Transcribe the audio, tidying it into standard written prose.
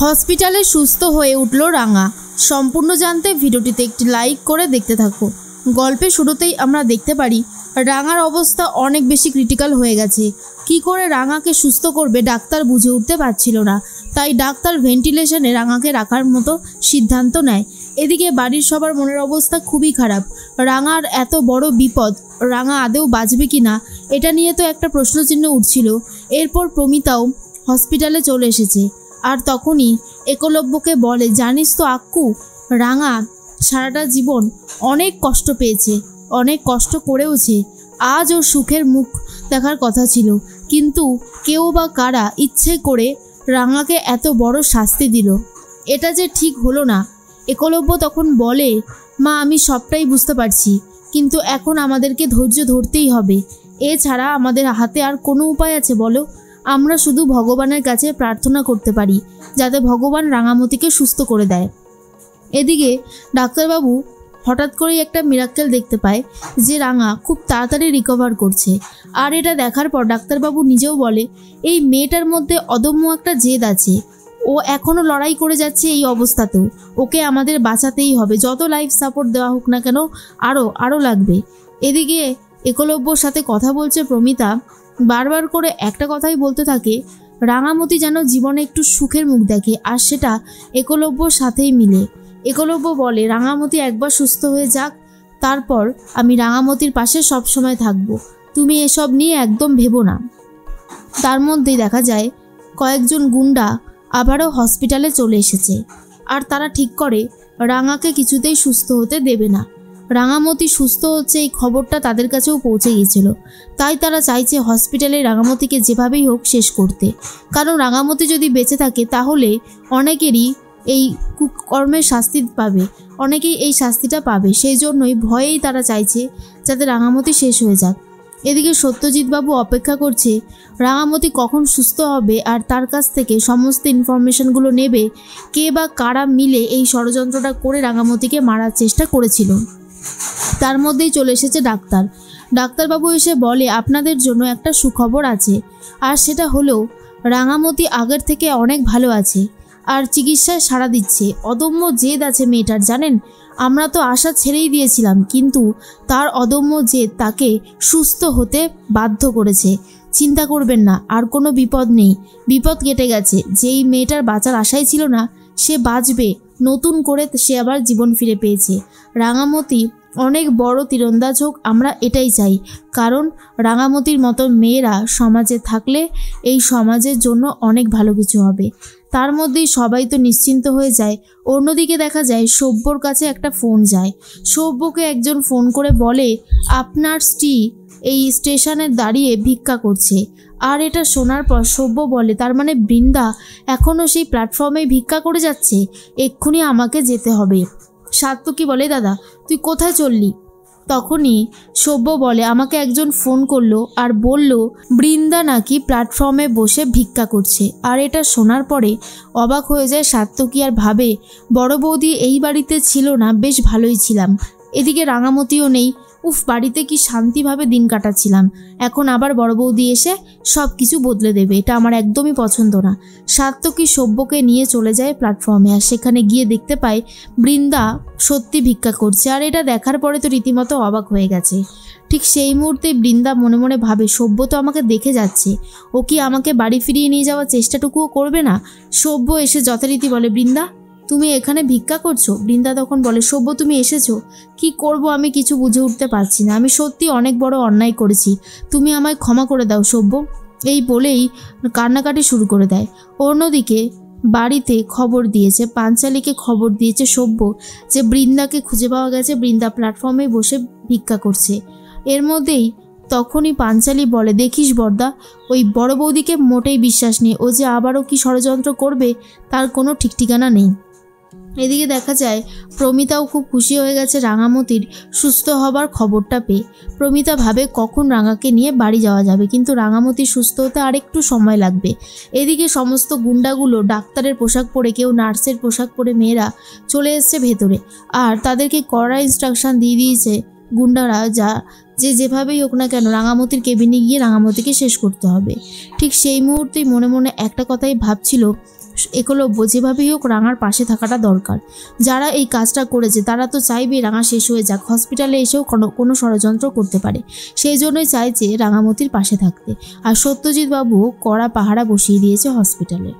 হসপিটালে সুস্থ হয়ে উঠল রাঙা। সম্পূর্ণ জানতে ভিডিওটিতে একটি লাইক করে দেখতে থাকো। গল্পের শুরুতেই আমরা দেখতে পারি রাঙার অবস্থা অনেক বেশি ক্রিটিক্যাল হয়ে গেছে। কি করে রাঙাকে সুস্থ করবে ডাক্তার বুঝে উঠতে পারছিল না, তাই ডাক্তার ভেন্টিলেশনে রাঙাকে রাখার মতো সিদ্ধান্ত নেয়। এদিকে বাড়ির সবার মনের অবস্থা খুবই খারাপ। রাঙার এত বড় বিপদ, রাঙা আদৌ বাঁচবে কি না এটা নিয়ে তো একটা প্রশ্নচিহ্ন উঠছিল। এরপর প্রমিতাও হসপিটালে চলে এসেছে। আর তখনই একলব্যকে বলে, জানিস তো আক্কু, রাঙা সারাটা জীবন অনেক কষ্ট পেয়েছে, অনেক কষ্ট করেওছে। আজ ওর সুখের মুখ দেখার কথা ছিল, কিন্তু কেউ বা কারা ইচ্ছে করে রাঙাকে এত বড় শাস্তি দিল। এটা যে ঠিক হলো না। একলব্য তখন বলে, মা আমি সবটাই বুঝতে পারছি, কিন্তু এখন আমাদেরকে ধৈর্য ধরতেই হবে। এছাড়া আমাদের হাতে আর কোনো উপায় আছে বলো? আমরা শুধু ভগবানের কাছে প্রার্থনা করতে পারি যাতে ভগবান রাঙামতিকে সুস্থ করে দেয়। এদিকে ডাক্তারবাবু হঠাৎ করেই একটা মিরাক্কেল দেখতে পায় যে রাঙা খুব তাড়াতাড়ি রিকভার করছে। আর এটা দেখার পর ডাক্তারবাবু নিজেও বলে, এই মেয়েটার মধ্যে অদম্য একটা জেদ আছে। ও এখনও লড়াই করে যাচ্ছে এই অবস্থাতেও। ওকে আমাদের বাঁচাতেই হবে, যত লাইফ সাপোর্ট দেওয়া হোক না কেন আরও লাগবে। এদিকে একলব্যর সাথে কথা বলছে প্রমিতা। বারবার করে একটা কথাই বলতে থাকে, রাঙামতি যেন জীবনে একটু সুখের মুখ দেখে, আর সেটা একলব্যর সাথেই মিলে। একলব্য বলে, রাঙামতি একবার সুস্থ হয়ে যাক, তারপর আমি রাঙামতির পাশে সবসময় থাকবো, তুমি এসব নিয়ে একদম ভেবো না। তার মধ্যেই দেখা যায় কয়েকজন গুন্ডা আবারও হসপিটালে চলে এসেছে। আর তারা ঠিক করে রাঙাকে কিছুতেই সুস্থ হতে দেবে না। রাঙামতি সুস্থ হচ্ছে এই খবরটা তাদের কাছেও পৌঁছে গিয়েছিল, তাই তারা চাইছে হসপিটালে রাঙামতিকে যেভাবেই হোক শেষ করতে। কারণ রাঙামতি যদি বেঁচে থাকে তাহলে অনেকেরই এই কুকর্মের শাস্তি পাবে, অনেকেই এই শাস্তিটা পাবে। সেই জন্যই ভয়েই তারা চাইছে যাতে রাঙামতি শেষ হয়ে যাক। এদিকে সত্যজিৎবাবু অপেক্ষা করছে রাঙামতি কখন সুস্থ হবে আর তার কাছ থেকে সমস্ত ইনফরমেশনগুলো নেবে কে বা কারা মিলে এই ষড়যন্ত্রটা করে রাঙামতিকে মারার চেষ্টা করেছিল। তার মধ্যেই চলে এসেছে ডাক্তারবাবু এসে বলে, আপনাদের জন্য একটা সুখবর আছে। আর সেটা হলো রাঙামতি আগের থেকে অনেক ভালো আছে আর চিকিৎসায় সাড়া দিচ্ছে। অদম্য জেদ আছে মেয়েটার, জানেন? আমরা তো আশা ছেড়েই দিয়েছিলাম, কিন্তু তার অদম্য জেদ তাকে সুস্থ হতে বাধ্য করেছে। চিন্তা করবেন না, আর কোনো বিপদ নেই, বিপদ কেটে গেছে। যেই মেয়েটার বাঁচার আশাই ছিল না সে বাঁচবে, নতুন করে সে আবার জীবন ফিরে পেয়েছে। রাঙামতি অনেক বড় তীরন্দাজ হোক, আমরা এটাই চাই। কারণ রাঙামতির মতো মেয়েরা সমাজে থাকলে এই সমাজের জন্য অনেক ভালো কিছু হবে। তার মধ্যেই সবাই তো নিশ্চিন্ত হয়ে যায়। অন্যদিকে দেখা যায় সব্যর কাছে একটা ফোন যায়। সব্যকে একজন ফোন করে বলে, আপনার স্ত্রী এই স্টেশনে দাঁড়িয়ে ভিক্ষা করছে। আর এটা শোনার পর সব্য বলে, তার মানে বৃন্দা এখনও সেই প্ল্যাটফর্মে ভিক্ষা করে যাচ্ছে, এক্ষুনি আমাকে যেতে হবে। সাত্তকী বলে, দাদা তুই কোথায় চললি? তখনই সব্য বলে, আমাকে একজন ফোন করলো আর বলল বৃন্দা নাকি প্ল্যাটফর্মে বসে ভিক্ষা করছে। আর এটা শোনার পরে অবাক হয়ে যায় সাত্তকী আর ভাবে, বড় বৌদি এই বাড়িতে ছিল না, বেশ ভালোই ছিলাম। এদিকে রাঙামতিও নেই, বাড়িতে কি শান্তিভাবে দিন কাটাচ্ছিলাম, এখন আবার বড় বৌদি এসে সব কিছু বদলে দেবে, এটা আমার একদমই পছন্দ না। সাত্তকী সব্যকে নিয়ে চলে যায় প্ল্যাটফর্মে, আর সেখানে গিয়ে দেখতে পায় বৃন্দা সত্যি ভিক্ষা করছে। আর এটা দেখার পরে তো রীতিমতো অবাক হয়ে গেছে। ঠিক সেই মুহূর্তে বৃন্দা মনে মনে ভাবে, সব্য তো আমাকে দেখে যাচ্ছে, ও কি আমাকে বাড়ি ফিরিয়ে নিয়ে যাওয়ার চেষ্টাটুকুও করবে না? সব্য এসে যথারীতি বলে, বৃন্দা তুমি এখানে ভিক্ষা করছো? বৃন্দা তখন বলে, সব্য তুমি এসেছো, কি করব আমি কিছু বুঝে উঠতে পারছি না, আমি সত্যি অনেক বড় অন্যায় করেছি, তুমি আমায় ক্ষমা করে দাও সব্য। এই বলেই কান্নাকাটি শুরু করে দেয়। অন্যদিকে বাড়িতে খবর দিয়েছে, পাঞ্চালীকে খবর দিয়েছে সব্য যে বৃন্দাকে খুঁজে পাওয়া গেছে, বৃন্দা প্ল্যাটফর্মে বসে ভিক্ষা করছে। এর মধ্যেই তখনই পাঞ্চালী বলে, দেখিস বর্দা, ওই বড় বৌদিকে মোটেই বিশ্বাস নেই, ও যে আবারও কি ষড়যন্ত্র করবে তার কোনো ঠিক ঠিকানা নেই। এদিকে দেখা যায় প্রমিতাও খুব খুশি হয়ে গেছে রাঙামতির সুস্থ হবার খবরটা পেয়ে। প্রমিতা ভাবে কখন রাঙাকে নিয়ে বাড়ি যাওয়া যাবে, কিন্তু রাঙামতি সুস্থ হতে আরেকটু সময় লাগবে। এদিকে সমস্ত গুন্ডাগুলো ডাক্তারের পোশাক পরে, কেউ নার্সের পোশাক পরে মেয়েরা চলে এসছে ভেতরে। আর তাদেরকে কড়া ইনস্ট্রাকশন দিয়ে দিয়েছে গুন্ডারা যে যেভাবেই হোক না কেন রাঙামতির কেবিনে গিয়ে রাঙামতিকে শেষ করতে হবে। ঠিক সেই মুহূর্তেই মনে মনে একটা কথাই ভাবছিল একলব্য, যেভাবেই হোক রাঙার পাশে থাকাটা দরকার। যারা এই কাজটা করেছে তারা তো চাইবে রাঙা শেষ হয়ে যাক, হসপিটালে এসেও কোনো ষড়যন্ত্র করতে পারে, সেই জন্যই চাইছে রাঙামতির পাশে থাকতে। আর সত্যজিৎ বাবু কড়া পাহারা বসিয়ে দিয়েছে হসপিটালে।